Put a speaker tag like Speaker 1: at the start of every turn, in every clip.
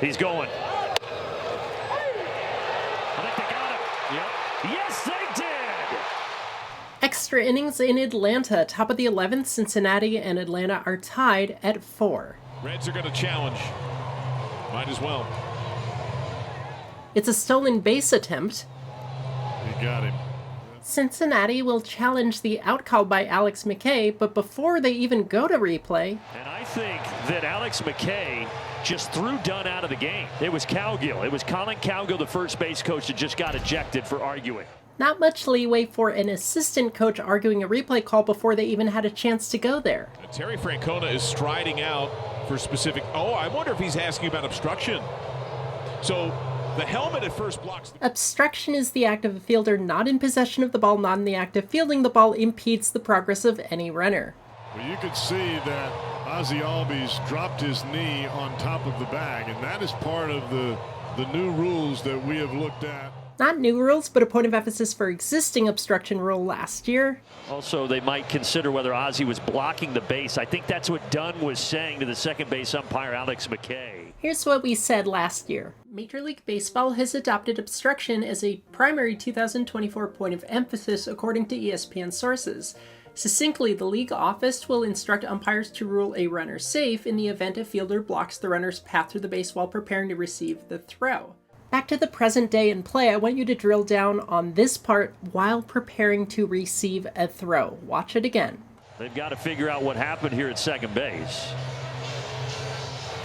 Speaker 1: He's going. I think they got him. Yep. Yes, they did.
Speaker 2: Extra innings in Atlanta. Top of the 11th, Cincinnati and Atlanta are tied at 4.
Speaker 3: Reds are going to challenge. Might as well.
Speaker 2: It's a stolen base attempt.
Speaker 3: He got him.
Speaker 2: Cincinnati will challenge the out call by Alex McKay, but before they even go to replay...
Speaker 1: And I think that Alex McKay just threw Dunn out of the game. It was Cowgill. It was Collin Cowgill, the first base coach, that just got ejected for arguing.
Speaker 2: Not much leeway for an assistant coach arguing a replay call before they even had a chance to go there.
Speaker 3: Terry Francona is striding out for specific... Oh, I wonder if he's asking about obstruction. So... the helmet at first blocks...
Speaker 2: Obstruction is the act of a fielder not in possession of the ball, not in the act of fielding the ball, impedes the progress of any runner.
Speaker 4: Well, you could see that Ozzie Albies dropped his knee on top of the bag, and that is part of the new rules that we have looked at.
Speaker 2: Not new rules, but a point of emphasis for existing obstruction rule last year.
Speaker 1: Also, they might consider whether Ozzie was blocking the base. I think that's what Dunn was saying to the second base umpire, Alex McKay.
Speaker 2: Here's what we said last year. Major League Baseball has adopted obstruction as a primary 2024 point of emphasis according to ESPN sources. Succinctly, the league office will instruct umpires to rule a runner safe in the event a fielder blocks the runner's path through the base while preparing to receive the throw. Back to the present day in play, I want you to drill down on this part while preparing to receive a throw. Watch it again.
Speaker 1: They've got to figure out what happened here at second base.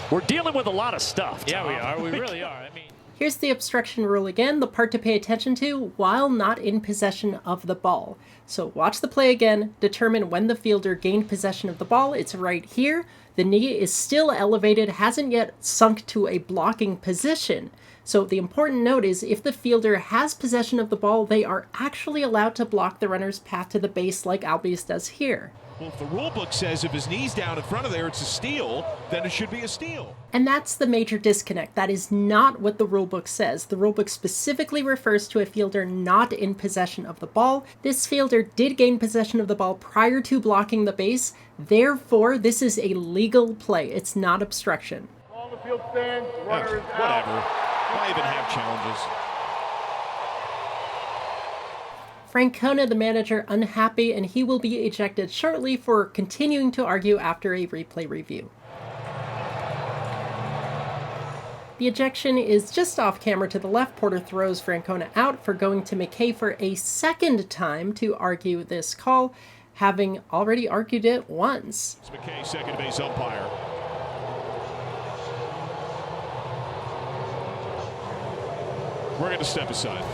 Speaker 1: We're dealing with a lot of stuff, Tom.
Speaker 5: Yeah, we are. We really are.
Speaker 2: Here's the obstruction rule again, the part to pay attention to while not in possession of the ball. So watch the play again, determine when the fielder gained possession of the ball. It's right here. The knee is still elevated, hasn't yet sunk to a blocking position. So the important note is if the fielder has possession of the ball, they are actually allowed to block the runner's path to the base like Albies does here.
Speaker 3: Well, if the rule book says if his knee's down in front of there, it's a steal, then it should be a steal.
Speaker 2: And that's the major disconnect. That is not what the rulebook says. The rulebook specifically refers to a fielder not in possession of the ball. This fielder did gain possession of the ball prior to blocking the base. Therefore, this is a legal play. It's not obstruction.
Speaker 6: On the field stand, runner is out.
Speaker 3: Whatever. Why even have challenges?
Speaker 2: Francona, the manager, unhappy, and he will be ejected shortly for continuing to argue after a replay review. The ejection is just off camera to the left. Porter throws Francona out for going to McKay for a second time to argue this call, having already argued it once.
Speaker 3: It's McKay, second base umpire. We're going to step aside.